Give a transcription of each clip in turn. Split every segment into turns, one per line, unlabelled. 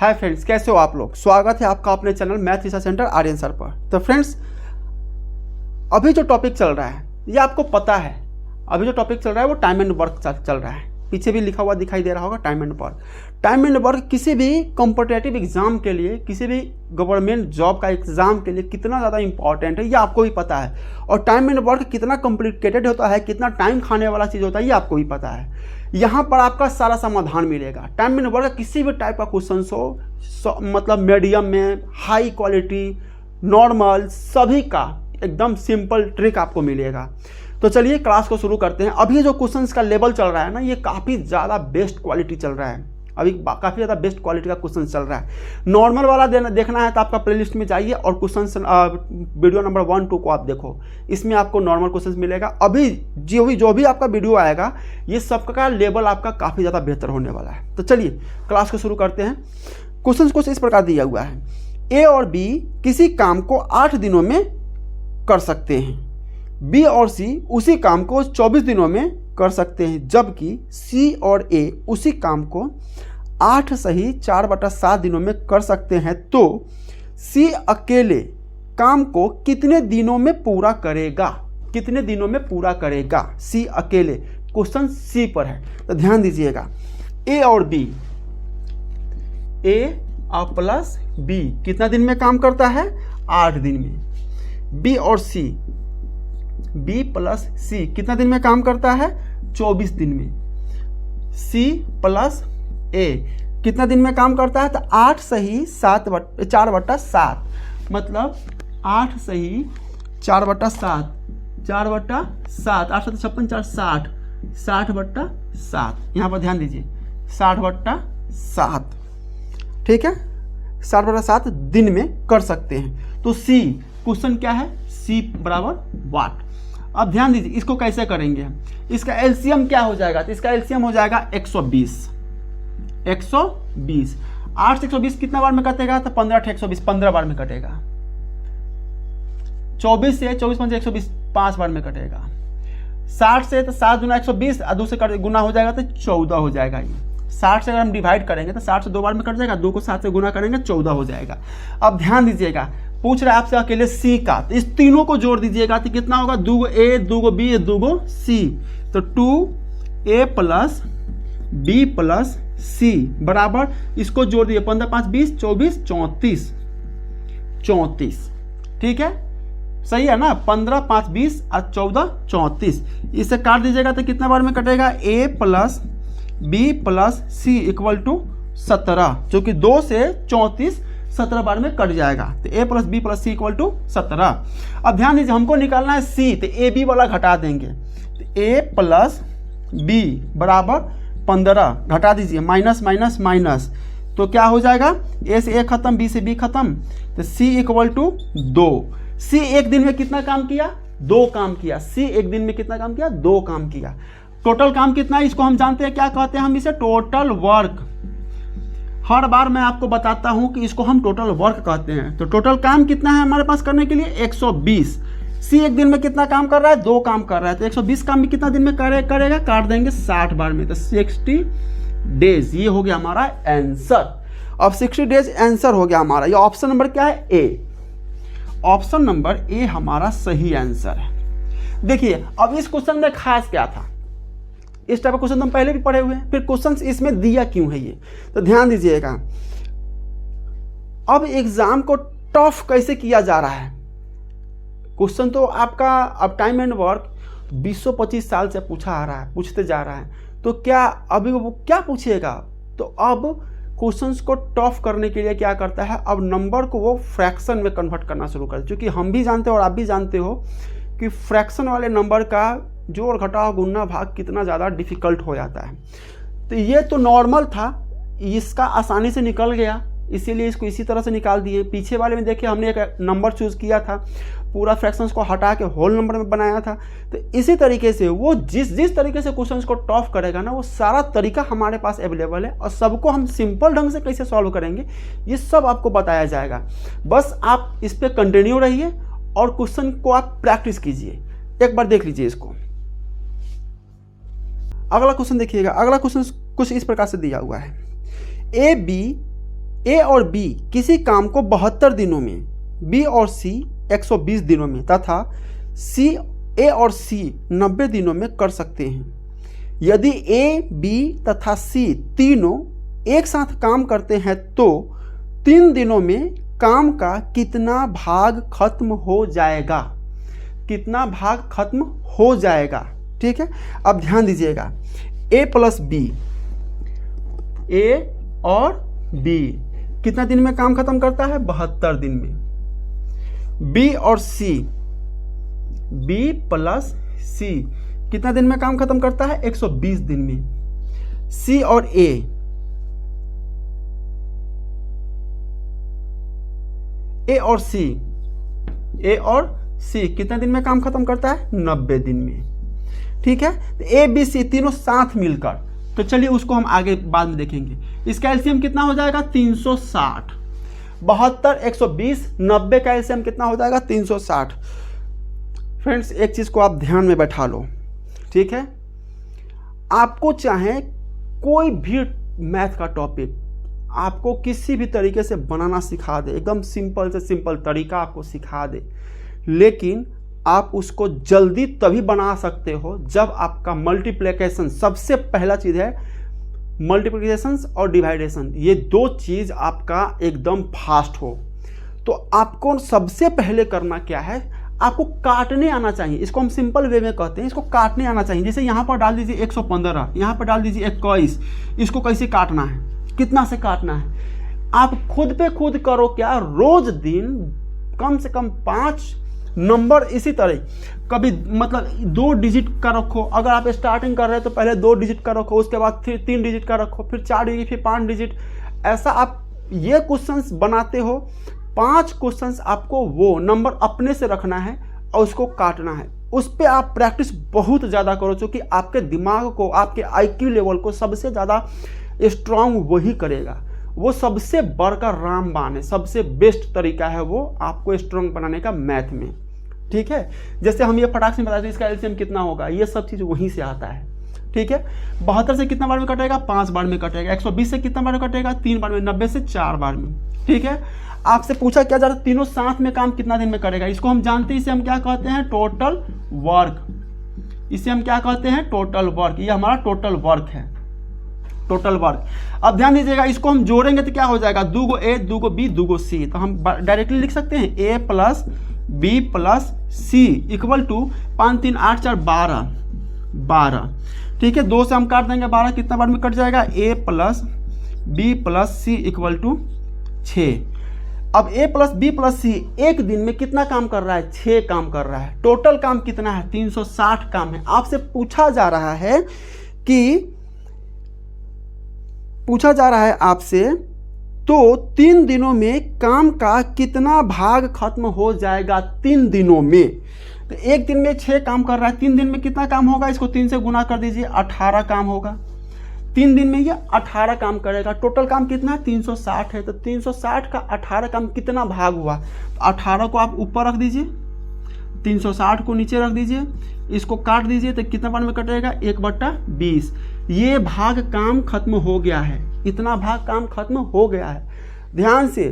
Hi friends, कैसे हो आप लोग। स्वागत है आपका अपने channel math research centre Aryan sir पर। तो फ्रेंड्स, अभी जो टॉपिक चल रहा है ये आपको पता है। अभी जो टॉपिक चल रहा है वो टाइम एंड वर्क चल रहा है। पीछे भी लिखा हुआ दिखाई दे रहा होगा time and work. Time and work किसी भी कॉम्पिटिटिव एग्जाम के लिए, किसी भी गवर्नमेंट जॉब का एग्जाम के लिए कितना ज़्यादा इंपॉर्टेंट है ये आपको भी पता है। और टाइम एंड वर्क कितना कॉम्प्लिकेटेड होता है, कितना टाइम खाने वाला चीज़ होता है ये आपको भी पता है। यहाँ पर आपका सारा समाधान मिलेगा। टाइम एंड वर्क किसी भी टाइप का क्वेश्चन हो, मतलब मीडियम में, हाई क्वालिटी, नॉर्मल, सभी का एकदम सिंपल ट्रिक आपको मिलेगा। तो चलिए क्लास को शुरू करते हैं। अभी जो क्वेश्चंस का लेवल चल रहा है ना, ये काफ़ी ज़्यादा बेस्ट क्वालिटी चल रहा है। अभी काफ़ी ज़्यादा बेस्ट क्वालिटी का क्वेश्चन चल रहा है। नॉर्मल वाला देखना है तो आपका प्लेलिस्ट में जाइए और क्वेश्चन वीडियो नंबर 1, 2 को आप देखो। इसमें आपको नॉर्मल क्वेश्चन मिलेगा। अभी जो भी आपका वीडियो आएगा ये सबका लेवल आपका काफ़ी ज़्यादा बेहतर होने वाला है। तो चलिए क्लास को शुरू करते हैं। क्वेश्चन कुछ इस प्रकार दिया हुआ है। ए और बी किसी काम को 8 दिनों में कर सकते हैं। बी और सी उसी काम को 24 दिनों में कर सकते हैं, जबकि सी और ए उसी काम को 8 सही 4/7 दिनों में कर सकते हैं। तो सी अकेले काम को कितने दिनों में पूरा करेगा? कितने दिनों में पूरा करेगा सी अकेले? क्वेश्चन सी पर है तो ध्यान दीजिएगा। ए और बी, ए और प्लस बी कितना दिन में काम करता है? 8 दिन में। बी और सी, बी प्लस सी कितना दिन में काम करता है? 24 दिन में। सी प्लस ए कितना दिन में काम करता है? तो 8 सही 4/7, मतलब 8 सही 4/7, 4/7, 8 7 56 4 60, 60/7। यहाँ पर ध्यान दीजिए 60/7, ठीक है। 60/7 दिन में कर सकते हैं। तो सी क्वेश्चन क्या है? सी बराबर वाट। अब ध्यान दीजिए इसको कैसे करेंगे हम। इसका एलसीएम क्या हो जाएगा? तो इसका एलसीएम हो जाएगा 120। 120 8 से 120 कितना बार में कटेगा? तो 15 से 120 15 बार में कटेगा। 24 से 24 5 120 5 बार में कटेगा। 60 से तो 7 गुना 120 और 2 से गुना हो जाएगा तो 14 हो जाएगा। ये 60 से अगर हम डिवाइड करेंगे तो 60 से 2 बार में कट जाएगा, 2 को 7 से गुना करेंगे 14 हो जाएगा। अब ध्यान दीजिएगा, पूछ रहा है आपसे अकेले सी का, तो इस तीनों को जोड़ दीजिएगा तो कितना होगा? 2 ए 2 बी 2 सी। तो 2a प्लस बी प्लस सी बराबर, इसको जोड़ दिए 15 5 20 24 34। ठीक है, सही है ना। 15 5 20 और 14 34। इसे काट दीजिएगा तो कितना बार में कटेगा? a plus B plus C equal to 17, जो कि 2 से 34 17 बार में कट जाएगा। तो a plus B plus C equal to 17। अब ध्यान दीजिए हमको निकालना है सी, तो ए बी वाला घटा देंगे। तो a प्लस बी बराबर 15, घटा दीजिए, माइनस माइनस माइनस, तो क्या हो जाएगा? a से a खत्म, b से b खत्म, तो c इक्वल टू 2। सी एक दिन में कितना काम किया? 2 काम किया। सी एक दिन में कितना काम किया? 2 काम किया। टोटल काम कितना है इसको हम जानते हैं, क्या कहते हैं हम इसे? Total work. हर बार मैं आपको बताता हूं कि इसको हम टोटल वर्क कहते हैं। तो टोटल काम कितना है हमारे पास करने के लिए? 120। सी एक दिन में कितना काम कर रहा है? 2 काम कर रहा है। तो 120 काम भी कितना दिन में करेगा? काट देंगे 60 बार में, तो 60 डेज। ये हो गया हमारा आंसर। अब 60 डेज आंसर हो गया हमारा। ये ऑप्शन नंबर क्या है? ए। ऑप्शन नंबर ए हमारा सही आंसर है। देखिए अब इस क्वेश्चन में खास क्या था, इस टाइप का क्वेश्चन हम पहले भी पढ़े हुए हैं, फिर क्वेश्चन इसमें दिया क्यों है ये, तो ध्यान दीजिएगा। अब एग्जाम को टफ कैसे किया जा रहा है। क्वेश्चन तो आपका अब टाइम एंड वर्क 20-25 साल से पूछा आ रहा है, पूछते जा रहा है, तो क्या अभी वो क्या पूछिएगा? तो अब क्वेश्चंस को टफ करने के लिए क्या करता है, अब नंबर को वो फ्रैक्शन में कन्वर्ट करना शुरू कर, क्योंकि हम भी जानते हो और आप भी जानते हो कि फ्रैक्शन वाले नंबर का जोड़ घटाव गुणा भाग कितना ज़्यादा डिफिकल्ट हो जाता है। तो ये तो नॉर्मल था, इसका आसानी से निकल गया, इसीलिए इसको इसी तरह से निकाल दिए। पीछे वाले में देखिए हमने एक नंबर चूज़ किया था, पूरा फ्रैक्शंस को हटा के होल नंबर में बनाया था। तो इसी तरीके से वो जिस तरीके से क्वेश्चंस को टफ करेगा ना, वो सारा तरीका हमारे पास अवेलेबल है और सबको हम सिंपल ढंग से कैसे सॉल्व करेंगे ये सब आपको बताया जाएगा। बस आप इस पर कंटिन्यू रहिए और क्वेश्चन को आप प्रैक्टिस कीजिए। एक बार देख लीजिए इसको। अगला क्वेश्चन देखिएगा। अगला क्वेश्चन कुछ इस प्रकार से दिया हुआ है। ए और बी किसी काम को 72 दिनों में, बी और सी 120 दिनों में तथा सी ए और सी 90 दिनों में कर सकते हैं। यदि ए, बी तथा सी तीनों एक साथ काम करते हैं तो 3 दिनों में काम का कितना भाग खत्म हो जाएगा? कितना भाग खत्म हो जाएगा? ठीक है, अब ध्यान दीजिएगा, ए प्लस बी, ए और बी कितना दिन में काम खत्म करता है? 72 दिन में। बी और सी, बी प्लस सी कितना दिन में काम खत्म करता है? 120 दिन में। सी और ए और सी, ए और सी कितने दिन में काम खत्म करता है? 90 दिन में। ठीक है, तो ए बी सी तीनों साथ मिलकर, तो चलिए उसको हम आगे बाद में देखेंगे। इसका एलसीएम कितना हो जाएगा? 360। 72, 120, 90 का एलसीएम कितना हो जाएगा? 360। फ्रेंड्स, एक चीज को आप ध्यान में बैठा लो, ठीक है, आपको चाहे कोई भी मैथ का टॉपिक आपको किसी भी तरीके से बनाना सिखा दे, एकदम सिंपल से सिंपल तरीका आपको सिखा दे, लेकिन आप उसको जल्दी तभी बना सकते हो जब आपका मल्टीप्लिकेशन, सबसे पहला चीज़ है मल्टीप्लिकेशन और डिवाइडेशन, ये 2 चीज़ आपका एकदम फास्ट हो। तो आपको सबसे पहले करना क्या है? आपको काटने आना चाहिए। इसको हम सिंपल वे में कहते हैं, इसको काटने आना चाहिए। जैसे यहाँ पर डाल दीजिए 115, यहाँ पर डाल दीजिए 21, इसको कैसे काटना है, कितना से काटना है, आप खुद पे खुद करो। क्या रोज दिन कम से कम 5 नंबर इसी तरह, कभी मतलब 2 डिजिट का रखो। अगर आप स्टार्टिंग कर रहे हैं तो पहले 2 डिजिट का रखो, उसके बाद फिर 3 डिजिट का रखो, फिर 4 डिजिट, फिर 5 डिजिट। ऐसा आप ये क्वेश्चंस बनाते हो, 5 क्वेश्चंस आपको वो नंबर अपने से रखना है और उसको काटना है। उस पर आप प्रैक्टिस बहुत ज़्यादा करो, क्योंकि आपके दिमाग को, आपके IQ लेवल को सबसे ज़्यादा स्ट्रांग वही करेगा। वो सबसे बढ़कर रामबाण है, सबसे बेस्ट तरीका है वो आपको स्ट्रांग बनाने का मैथ में। ठीक है, जैसे हम ये फटाक से बता दें इसका एलसीएम कितना होगा, ये सब चीज़ वहीं से आता है। ठीक है, 72 से कितना बार में कटेगा? 5 बार में कटेगा। 120 से कितना बार में कटेगा? 3 बार में। 90 से 4 बार में। ठीक है, आपसे पूछा क्या जा रहा है, तीनों साथ में काम कितना दिन में करेगा? इसको हम जानते हैं, इसे हम क्या कहते हैं? Total work. इसे हम क्या कहते हैं? Total work. ये हमारा टोटल वर्क है, टोटल वर्क। अब ध्यान दीजिएगा, इसको हम जोड़ेंगे तो क्या हो जाएगा? 2 गो ए, 2 गो बी, 2 गो सी। तो हम डायरेक्टली लिख सकते हैं A plus B plus C equal to 5 3 8 4 12। ठीक है, 2 से हम काट देंगे 12, कितना बार में कट जाएगा? A plus B plus C equal to 6। अब A plus B plus C एक दिन में कितना काम कर रहा है? 6 काम कर रहा है। टोटल काम कितना है? 360 काम है। आपसे पूछा जा रहा है कि आपसे तो 3 दिनों में काम का कितना भाग खत्म हो जाएगा? 3 दिनों में। तो एक दिन में 6 काम कर रहा है, 3 दिन में कितना काम होगा? इसको 3 से गुना कर दीजिए, 18 काम होगा। 3 दिन में ये 18 काम करेगा। टोटल काम कितना है? 360 है। तो 360 का 18 काम कितना भाग हुआ? तो 18 को आप ऊपर रख दीजिए, 360 को नीचे रख दीजिए, इसको काट दीजिए तो कितना बार में कटेगा? 1/20। ये भाग काम खत्म हो गया है, इतना भाग काम खत्म हो गया है। ध्यान से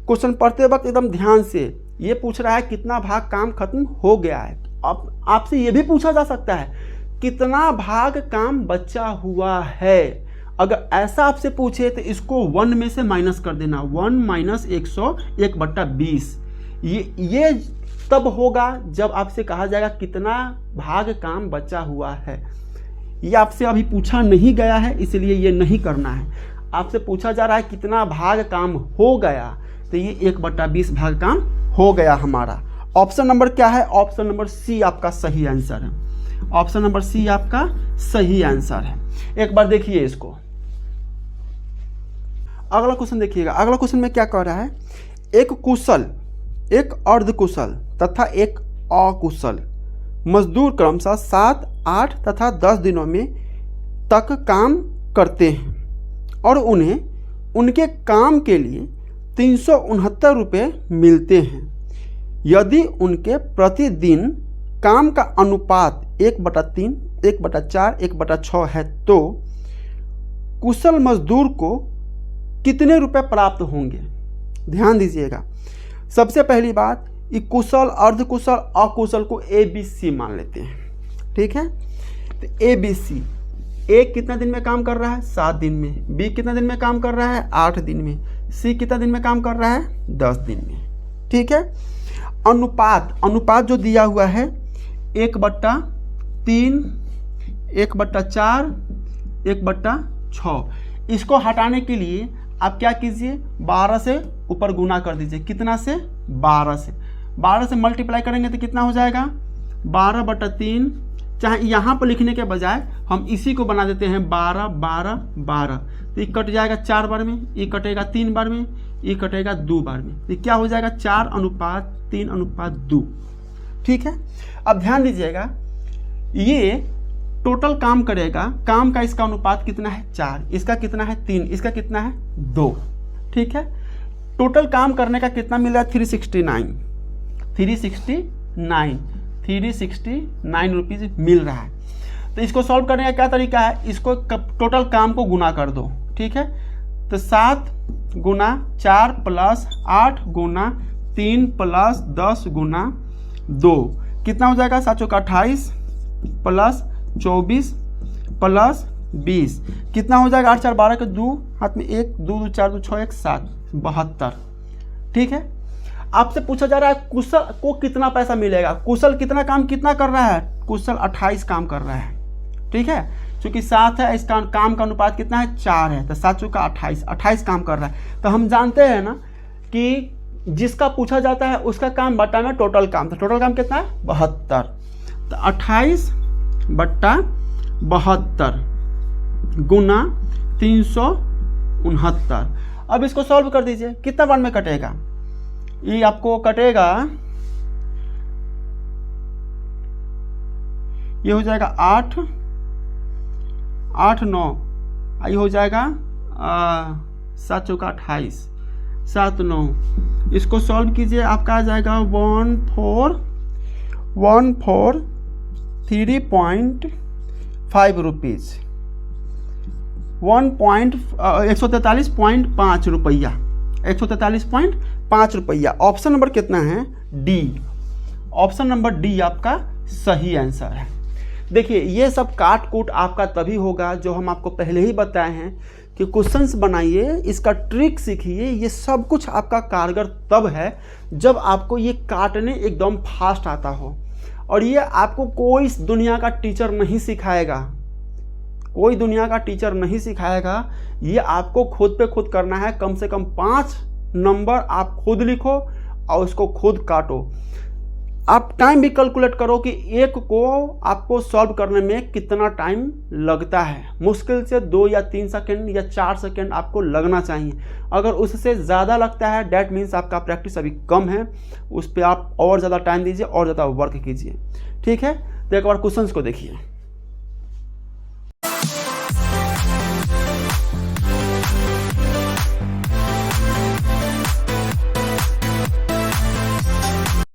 क्वेश्चन पढ़ते वक्त एकदम ध्यान से, ये पूछ रहा है कितना भाग काम खत्म हो गया है। अब आपसे ये भी पूछा जा सकता है कितना भाग काम बचा हुआ है। अगर ऐसा आपसे पूछे तो इसको 1 में से माइनस कर देना, 1 माइनस 101/20। ये तब होगा जब आपसे कहा जाएगा कितना भाग काम बचा हुआ है। ये आपसे अभी पूछा नहीं गया है, इसलिए ये नहीं करना है। आपसे पूछा जा रहा है कितना भाग काम हो गया, तो ये 1/20 भाग काम हो गया हमारा। ऑप्शन नंबर क्या है? ऑप्शन नंबर सी आपका सही आंसर है। ऑप्शन नंबर सी आपका सही आंसर है। एक बार देखिए इसको, अगला क्वेश्चन देखिएगा। अगला क्वेश्चन में क्या कह रहा है? एक कुशल, एक अर्धकुशल तथा एक अकुशल मजदूर क्रमशः 7, 8 तथा 10 दिनों में तक काम करते हैं और उन्हें उनके काम के लिए 369 रुपये मिलते हैं। यदि उनके प्रतिदिन काम का अनुपात 1/3, 1/4, 1/6 है तो कुशल मजदूर को कितने रुपए प्राप्त होंगे। ध्यान दीजिएगा। सबसे पहली बात, ये कुशल, अर्धकुशल, अकुशल को ABC मान लेते हैं, ठीक है। तो ABC, ए कितना दिन में काम कर रहा है, 7 दिन में, बी कितना दिन में काम कर रहा है, 8 दिन में, सी कितना दिन में काम कर रहा है, 10 दिन में, ठीक है। अनुपात, अनुपात जो दिया हुआ है 1/3, 1/4, 1/6, इसको हटाने के लिए आप क्या कीजिए, 12 से ऊपर गुना कर दीजिए। कितना से, 12 से, 12 से मल्टीप्लाई करेंगे तो कितना हो जाएगा, 12/3। चाहे यहाँ पर लिखने के बजाय हम इसी को बना देते हैं 12, 12, 12, तो ये कट जाएगा 4 बार में, ये कटेगा 3 बार में, ये कटेगा 2 बार में, तो क्या हो जाएगा 4:3:2, ठीक है। अब ध्यान दीजिएगा, ये टोटल काम करेगा, काम का इसका अनुपात कितना है, 4, इसका कितना है 3, इसका कितना है 2, ठीक है। टोटल काम करने का कितना मिल रहा है, 369 रुपीज़ मिल रहा है। तो इसको सॉल्व करने का क्या तरीका है, इसको टोटल काम को गुना कर दो, ठीक है। तो 7 गुना 4 प्लस 8 गुना 3 प्लस 10 गुना 2, कितना हो जाएगा, 7 चौका 28 प्लस 24 प्लस 20, कितना हो जाएगा, 8 4 12 के 2, हाथ में 1, 2 2 4 2 6 1 7, 72, ठीक है। आपसे पूछा जा रहा है कुशल को कितना पैसा मिलेगा। कुशल कितना काम कितना कर रहा है, कुशल 28 काम कर रहा है, ठीक है। क्योंकि 7 है, इसका काम का अनुपात कितना है, 4 है, तो 7 चौका 28 काम कर रहा है। तो हम जानते हैं ना कि जिसका पूछा जाता है उसका काम बटा में टोटल काम, तो टोटल काम कितना है, 72, तो 28/72 गुना 369। अब इसको सॉल्व कर दीजिए, कितना बार में कटेगा, ये आपको कटेगा, ये हो जाएगा 8 8 9, ये हो जाएगा 7 चौका 28, 7 9, इसको सॉल्व कीजिए, आपका आ जाएगा 143.5 रुपीज़, 143.5 रुपया, 143.5 रुपया। ऑप्शन नंबर कितना है, डी, ऑप्शन नंबर डी आपका सही आंसर है। देखिए, ये सब काट कूट आपका तभी होगा जो हम आपको पहले ही बताए हैं कि क्वेश्चंस बनाइए, इसका ट्रिक सीखिए। ये सब कुछ आपका कारगर तब है जब आपको ये काटने एकदम फास्ट आता हो, और ये आपको कोई दुनिया का टीचर नहीं सिखाएगा, कोई दुनिया का टीचर नहीं सिखाएगा। ये आपको खुद पे खुद करना है। कम से कम 5 नंबर आप खुद लिखो और उसको खुद काटो। आप टाइम भी कैलकुलेट करो कि एक को आपको सॉल्व करने में कितना टाइम लगता है। मुश्किल से 2 या 3 सेकेंड या 4 सेकेंड आपको लगना चाहिए। अगर उससे ज़्यादा लगता है डैट मीन्स आपका प्रैक्टिस अभी कम है, उस पर आप और ज़्यादा टाइम दीजिए और ज़्यादा वर्क कीजिए, ठीक है। तो एक बार क्वेश्चंस को देखिए।